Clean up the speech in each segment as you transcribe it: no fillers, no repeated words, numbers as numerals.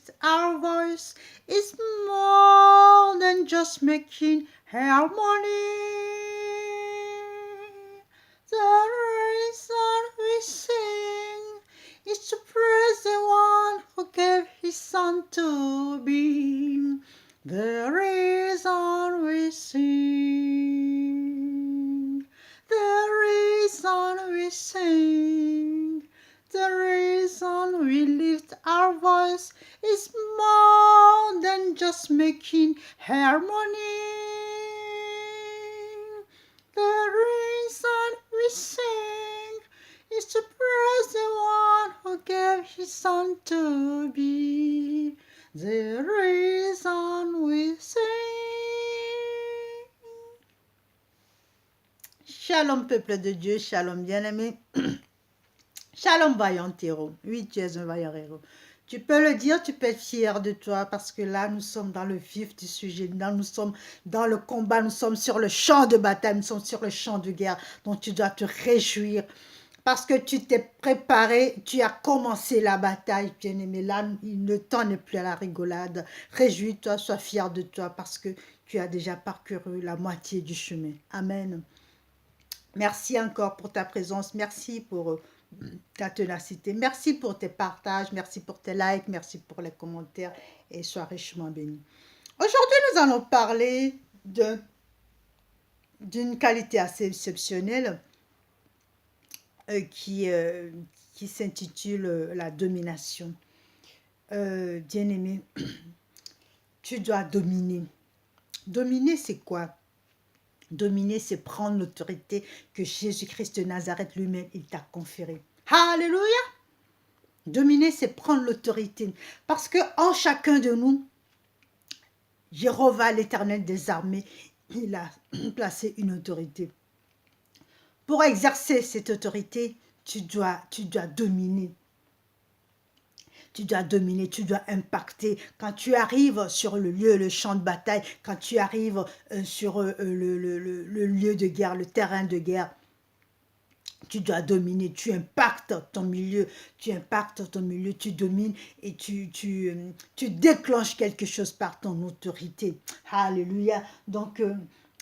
lift our voice is more than just making harmony. The reason we sing is to praise the one who gave his son to be. The reason we sing, the reason we sing, the reason we lift our voice is more than just making harmony. The reason we sing is to praise the one who gave his son to be. The reason we sing. Shalom peuple de Dieu, shalom bien-aimé, shalom vaillant héros. Oui, tu es un vaillant héros. Tu peux le dire, tu peux être fier de toi parce que là, nous sommes dans le vif du sujet. Là, nous sommes dans le combat, nous sommes sur le champ de bataille, nous sommes sur le champ de guerre. Donc, tu dois te réjouir parce que tu t'es préparé, tu as commencé la bataille, bien-aimé. Là, le temps n'est plus à la rigolade. Réjouis-toi, sois fier de toi parce que tu as déjà parcouru la moitié du chemin. Amen. Merci encore pour ta présence. Merci pour ta ténacité. Merci pour tes partages, merci pour tes likes, merci pour les commentaires et sois richement béni. Aujourd'hui, nous allons parler d'une qualité assez exceptionnelle qui s'intitule la domination. Bien-aimé, tu dois dominer. Dominer, c'est quoi? Dominer, c'est prendre l'autorité que Jésus-Christ de Nazareth lui-même, il t'a conférée. Alléluia! Dominer, c'est prendre l'autorité. Parce qu'en chacun de nous, Jéhovah, l'Éternel des armées, il a placé une autorité. Pour exercer cette autorité, tu dois dominer. Tu dois dominer, tu dois impacter. Quand tu arrives sur le lieu, le champ de bataille, quand tu arrives sur le lieu de guerre, le terrain de guerre, tu dois dominer, tu impactes ton milieu, tu domines et tu déclenches quelque chose par ton autorité. Alléluia. Donc,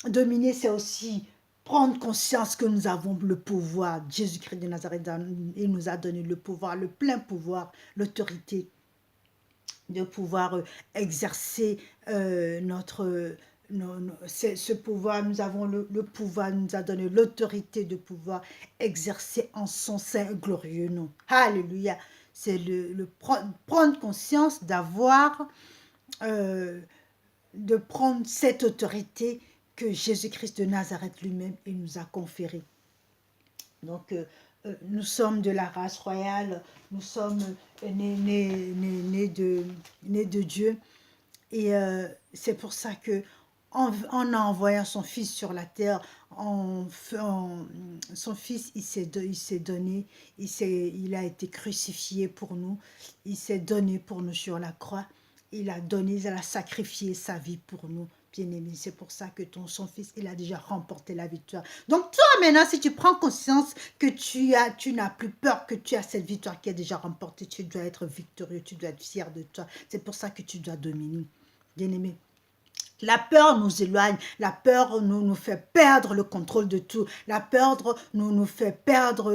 dominer, c'est aussi prendre conscience que nous avons le pouvoir. Jésus-Christ de Nazareth, il nous a donné le pouvoir, le plein pouvoir, l'autorité de pouvoir exercer ce pouvoir. Nous avons le pouvoir, nous a donné l'autorité de pouvoir exercer en son saint glorieux nom. Alléluia. C'est prendre conscience de prendre cette autorité que Jésus-Christ de Nazareth lui-même il nous a conférée. Donc, nous sommes de la race royale, nous sommes nés de Dieu. Et c'est pour ça que en envoyant son fils sur la terre, son fils, il s'est donné, il a été crucifié pour nous, il s'est donné pour nous sur la croix, il a sacrifié sa vie pour nous. Bien-aimé, c'est pour ça que son fils, il a déjà remporté la victoire. Donc toi maintenant, si tu prends conscience que tu n'as plus peur, que tu as cette victoire qui est déjà remportée, tu dois être victorieux, tu dois être fier de toi. C'est pour ça que tu dois dominer. Bien-aimé, la peur nous éloigne, la peur nous fait perdre le contrôle de tout, la peur nous fait perdre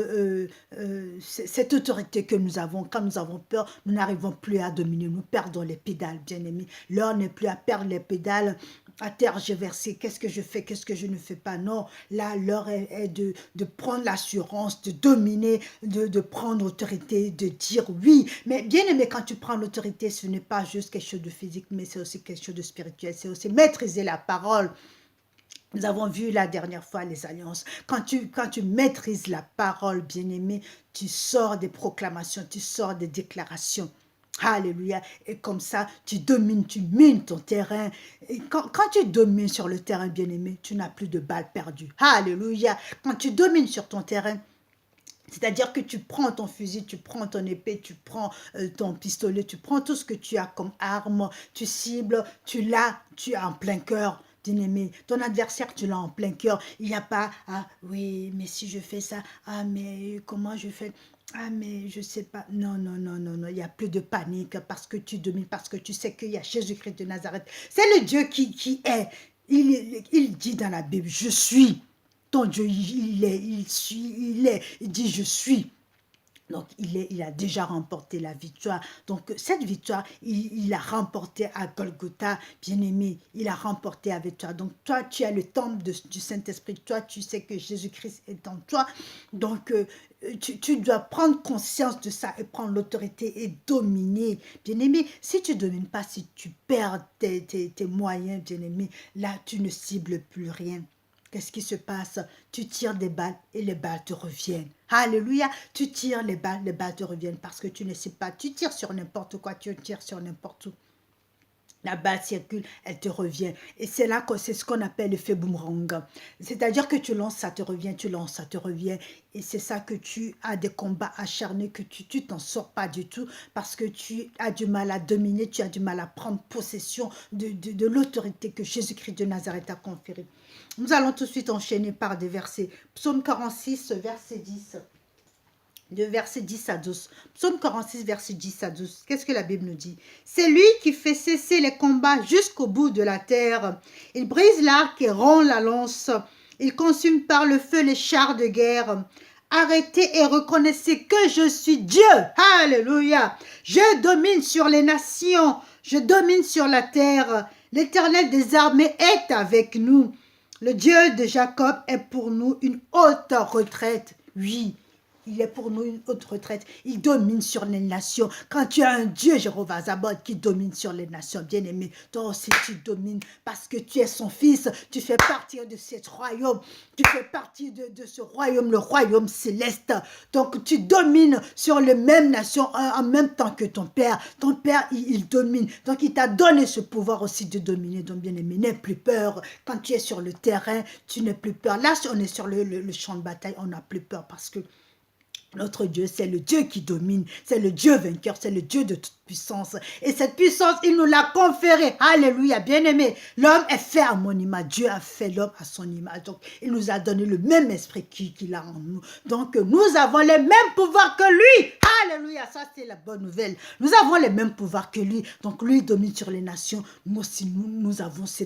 cette autorité que nous avons. Quand nous avons peur, nous n'arrivons plus à dominer, nous perdons les pédales, bien-aimés. L'heure n'est plus à perdre les pédales, à tergiverser, qu'est-ce que je fais, qu'est-ce que je ne fais pas. Non, là, l'heure est de prendre l'assurance, de dominer, de prendre autorité, de dire oui. Mais bien aimé, quand tu prends l'autorité, ce n'est pas juste quelque chose de physique, mais c'est aussi quelque chose de spirituel, c'est aussi maîtriser la parole. Nous avons vu la dernière fois les alliances. Quand tu maîtrises la parole, bien-aimé, tu sors des proclamations, tu sors des déclarations. Alléluia. Et comme ça, tu domines, tu mines ton terrain. Et quand tu domines sur le terrain, bien-aimé, tu n'as plus de balles perdues. Alléluia. Quand tu domines sur ton terrain, c'est-à-dire que tu prends ton fusil, tu prends ton épée, tu prends ton pistolet, tu prends tout ce que tu as comme arme, tu cibles, tu as en plein cœur. Bien-aimé, ton adversaire, tu l'as en plein cœur. Il n'y a pas, ah oui, mais si je fais ça, ah mais comment je fais, ah mais je sais pas. Non, non, non, non, non, il n'y a plus de panique parce que tu domines, parce que tu sais qu'il y a Jésus-Christ de Nazareth. C'est le Dieu qui est. Il dit dans la Bible, je suis. Ton Dieu, il est, il suit, il est. Il dit, je suis. Donc, il a déjà remporté la victoire. Donc, cette victoire, il l'a remportée à Golgotha, bien-aimé. Il a remporté avec toi. Donc, toi, tu as le temple du Saint-Esprit. Toi, tu sais que Jésus-Christ est en toi. Donc, tu dois prendre conscience de ça et prendre l'autorité et dominer. Bien-aimé, si tu ne domines pas, si tu perds tes moyens, bien-aimé, là, tu ne cibles plus rien. Qu'est-ce qui se passe? Tu tires des balles et les balles te reviennent. Alléluia. Tu tires les balles te reviennent parce que tu ne sais pas. Tu tires sur n'importe quoi, tu tires sur n'importe où. La balle circule, elle te revient. Et c'est là que c'est ce qu'on appelle l'effet boomerang. C'est-à-dire que tu lances, ça te revient, tu lances, ça te revient. Et c'est ça que tu as des combats acharnés, que tu t'en sors pas du tout parce que tu as du mal à dominer, tu as du mal à prendre possession de l'autorité que Jésus-Christ de Nazareth a conférée. Nous allons tout de suite enchaîner par des versets. Psaume 46, verset 10. De verset 10 à 12. Psaume 46, verset 10 à 12. Qu'est-ce que la Bible nous dit? C'est lui qui fait cesser les combats jusqu'au bout de la terre. Il brise l'arc et rompt la lance. Il consume par le feu les chars de guerre. Arrêtez et reconnaissez que je suis Dieu. Alléluia. Je domine sur les nations. Je domine sur la terre. L'Éternel des armées est avec nous. Le Dieu de Jacob est pour nous une haute retraite. Oui. Il est pour nous une haute retraite. Il domine sur les nations. Quand tu as un Dieu, Jéhovah Zabod, qui domine sur les nations, bien-aimé, toi aussi tu domines parce que tu es son fils. Tu fais partie de ce royaume. Tu fais partie de ce royaume, le royaume céleste. Donc tu domines sur les mêmes nations en même temps que ton père. Ton père, il domine. Donc il t'a donné ce pouvoir aussi de dominer. Donc bien-aimé, n'aie plus peur. Quand tu es sur le terrain, tu n'as plus peur. Là, si on est sur le champ de bataille, on n'a plus peur parce que notre Dieu, c'est le Dieu qui domine, c'est le Dieu vainqueur, c'est le Dieu de toute puissance. Et cette puissance, il nous l'a conférée. Alléluia, bien-aimé. L'homme est fait à mon image. Dieu a fait l'homme à son image. Donc, il nous a donné le même esprit qu'il a en nous. Donc, nous avons les mêmes pouvoirs que lui. Alléluia, ça c'est la bonne nouvelle. Nous avons les mêmes pouvoirs que lui. Donc, lui domine sur les nations. Nous aussi, nous avons ce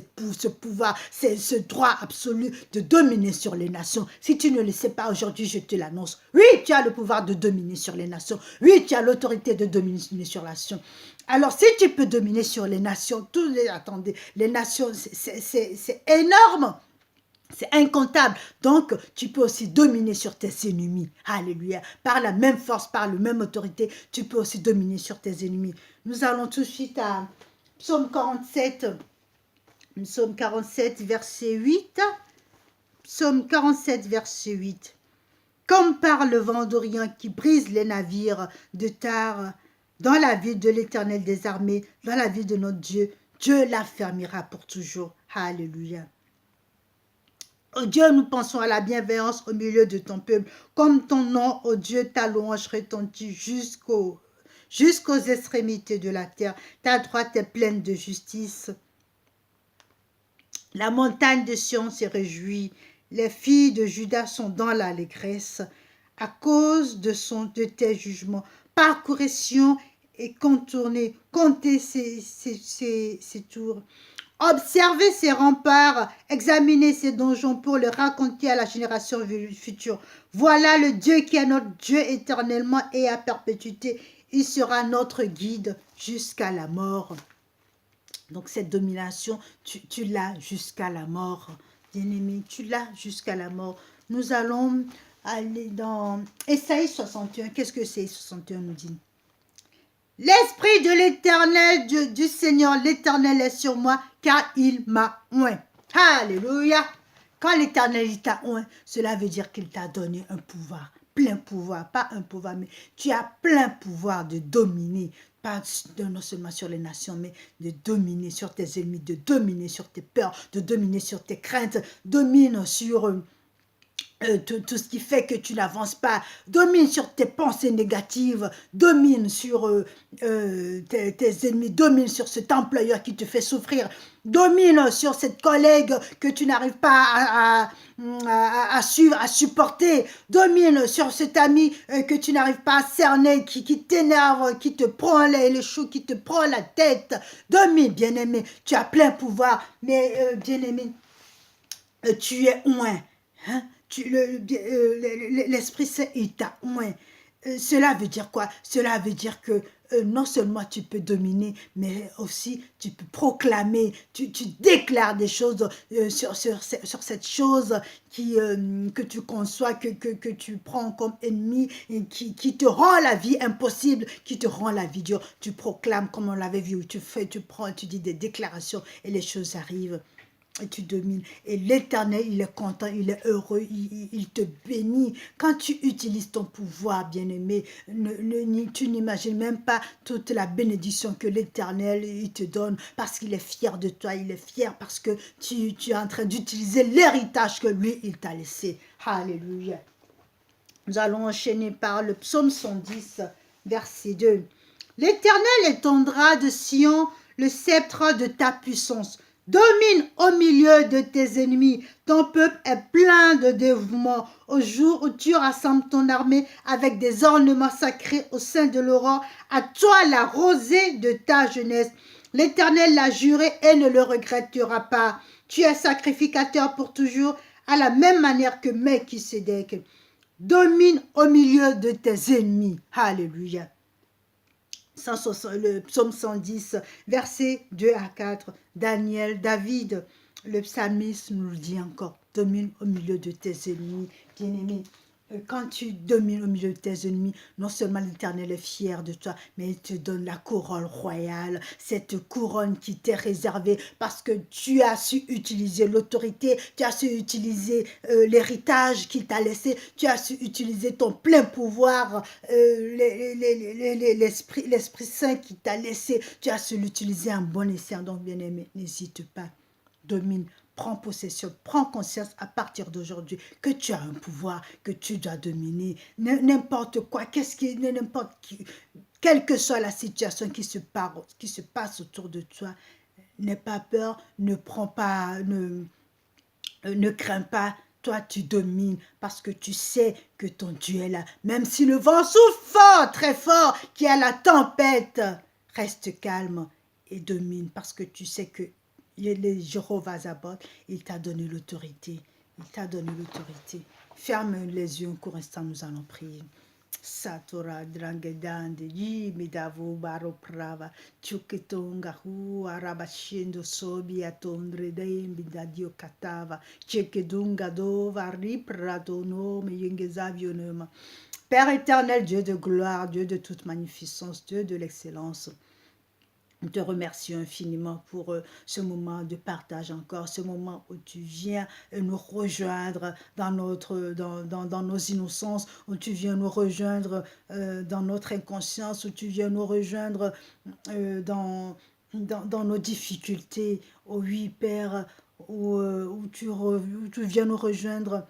pouvoir, ce droit absolu de dominer sur les nations. Si tu ne le sais pas aujourd'hui, je te l'annonce. Oui, tu as le pouvoir de dominer sur les nations. Oui, tu as l'autorité de dominer sur les nations. Alors, si tu peux dominer sur les nations, attendez, les nations, c'est énorme. C'est incontable. Donc, tu peux aussi dominer sur tes ennemis. Alléluia. Par la même force, par la même autorité, tu peux aussi dominer sur tes ennemis. Nous allons tout de suite à Psaume 47. Psaume 47, verset 8. Psaume 47, verset 8. Comme par le vent d'Orient qui brise les navires de tard, dans la ville de l'Éternel des armées, dans la ville de notre Dieu, Dieu l'affermira pour toujours. Alléluia. Oh Dieu, nous pensons à la bienveillance au milieu de ton peuple. Comme ton nom, oh Dieu, ta louange retentit jusqu'aux extrémités de la terre. Ta droite est pleine de justice. La montagne de Sion se réjouit. Les filles de Juda sont dans l'allégresse à cause de tes jugements. Parcourez Sion et contournez, comptez ses tours. Observez ses remparts, examinez ses donjons pour le raconter à la génération future. Voilà le Dieu qui est notre Dieu éternellement et à perpétuité. Il sera notre guide jusqu'à la mort. Donc cette domination, tu l'as jusqu'à la mort. Bien-aimé, tu l'as jusqu'à la mort. Nous allons aller dans Ésaïe 61. Qu'est-ce que c'est 61 nous dit? L'esprit de l'Éternel, du Seigneur, l'Éternel est sur moi, car il m'a oint. Alléluia. Quand l'Éternel t'a oint, cela veut dire qu'il t'a donné un pouvoir, plein pouvoir, pas un pouvoir, mais tu as plein pouvoir de dominer, pas non seulement sur les nations, mais de dominer sur tes ennemis, de dominer sur tes peurs, de dominer sur tes craintes, domine sur tout ce qui fait que tu n'avances pas, domine sur tes pensées négatives, domine sur tes ennemis, domine sur cet employeur qui te fait souffrir, domine sur cette collègue que tu n'arrives pas à suivre, à supporter, domine sur cet ami que tu n'arrives pas à cerner, qui t'énerve, qui te prend les choux, qui te prend la tête, domine, bien-aimé, tu as plein pouvoir, mais bien-aimé, tu es loin, hein? L'Esprit Saint, il t'a oint. Cela veut dire quoi? Cela veut dire que non seulement tu peux dominer, mais aussi tu peux proclamer, tu déclares des choses sur cette chose que tu conçois, que tu prends comme ennemi, et qui te rend la vie impossible, qui te rend la vie dure. Tu proclames comme on l'avait vu, tu prends, tu dis des déclarations et les choses arrivent. Et tu domines. Et l'Éternel, il est content, il est heureux, il te bénit. Quand tu utilises ton pouvoir, bien-aimé, tu n'imagines même pas toute la bénédiction que l'Éternel il te donne parce qu'il est fier de toi, il est fier parce que tu es en train d'utiliser l'héritage que lui, il t'a laissé. Alléluia. Nous allons enchaîner par le psaume 110, verset 2. L'Éternel étendra de Sion le sceptre de ta puissance. Domine au milieu de tes ennemis. Ton peuple est plein de dévouement. Au jour où tu rassembles ton armée avec des ornements sacrés au sein de l'aurore, à toi la rosée de ta jeunesse. L'Éternel l'a juré et ne le regrettera pas. Tu es sacrificateur pour toujours, à la même manière que Melchisédek. Domine au milieu de tes ennemis. Alléluia. Le psaume 110, versets 2 à 4. Daniel, David, le psalmiste nous le dit encore. Domine au milieu de tes ennemis, bien-aimés. Quand tu domines au milieu de tes ennemis, non seulement l'Éternel est fier de toi, mais il te donne la couronne royale, cette couronne qui t'est réservée parce que tu as su utiliser l'autorité, tu as su utiliser l'héritage qu'il t'a laissé, tu as su utiliser ton plein pouvoir, l'Esprit Saint qui t'a laissé, tu as su l'utiliser en bon escient. Donc, bien-aimé, n'hésite pas, domine. Prends possession, prends conscience à partir d'aujourd'hui que tu as un pouvoir, que tu dois dominer. N'importe quoi, quelle que soit la situation qui se passe autour de toi, n'aie pas peur, ne crains pas. Toi, tu domines parce que tu sais que ton Dieu est là. Même si le vent souffle fort, très fort, qu'il y a la tempête, reste calme et domine parce que tu sais que les Jéhovah Zabot, il t'a donné l'autorité. Il t'a donné l'autorité. Ferme les yeux un court instant, nous allons prier. Satora drangedande yi midavo baro prava chuketonga hu arabashendo sobi atondre de midadio katava chekedunga dova riprado no me yengezavio nema. Père éternel, Dieu de gloire, Dieu de toute magnificence, Dieu de l'excellence, nous te remercions infiniment pour ce moment de partage encore, ce moment où tu viens nous rejoindre dans nos innocences, où tu viens nous rejoindre dans notre inconscience, où tu viens nous rejoindre dans nos difficultés. Oh oui, Père, où tu viens nous rejoindre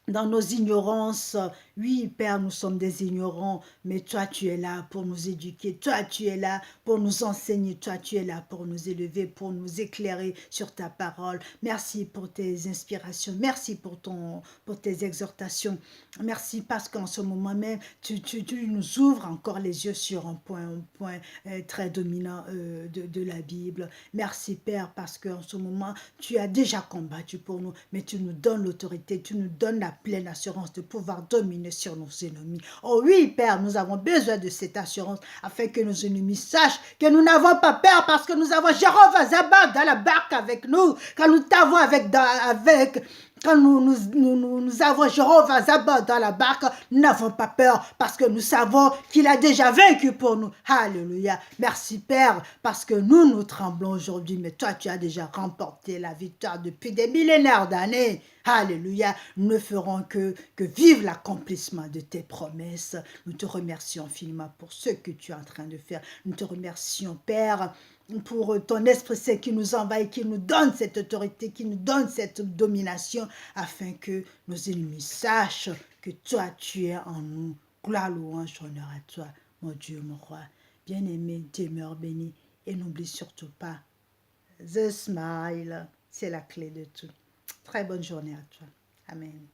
dans nos ignorances. Oui, Père, nous sommes des ignorants, mais toi, tu es là pour nous éduquer. Toi, tu es là pour nous enseigner. Toi, tu es là pour nous élever, pour nous éclairer sur ta parole. Merci pour tes inspirations. Merci pour tes exhortations. Merci parce qu'en ce moment même, tu nous ouvres encore les yeux sur un point très dominant de la Bible. Merci, Père, parce qu'en ce moment, tu as déjà combattu pour nous, mais tu nous donnes l'autorité, tu nous donnes la pleine assurance de pouvoir dominer sur nos ennemis. Oh oui, Père, nous avons besoin de cette assurance afin que nos ennemis sachent que nous n'avons pas peur parce que nous avons Jéhovah Zabad dans la barque avec nous. Quand nous t'avons quand nous avons Jéhovah Zabad dans la barque, nous n'avons pas peur parce que nous savons qu'il a déjà vaincu pour nous. Alléluia. Merci Père parce que nous tremblons aujourd'hui, mais toi tu as déjà remporté la victoire depuis des millénaires d'années. Alléluia. Nous ne ferons que vivre l'accomplissement de tes promesses. Nous te remercions infiniment pour ce que tu es en train de faire. Nous te remercions Père pour ton Esprit Saint qui nous envahit, qui nous donne cette autorité, qui nous donne cette domination, afin que nos ennemis sachent que toi, tu es en nous. Gloire, louange, honneur à toi, mon Dieu, mon roi. Bien-aimé, demeure béni et n'oublie surtout pas, the smile, c'est la clé de tout. Très bonne journée à toi. Amen.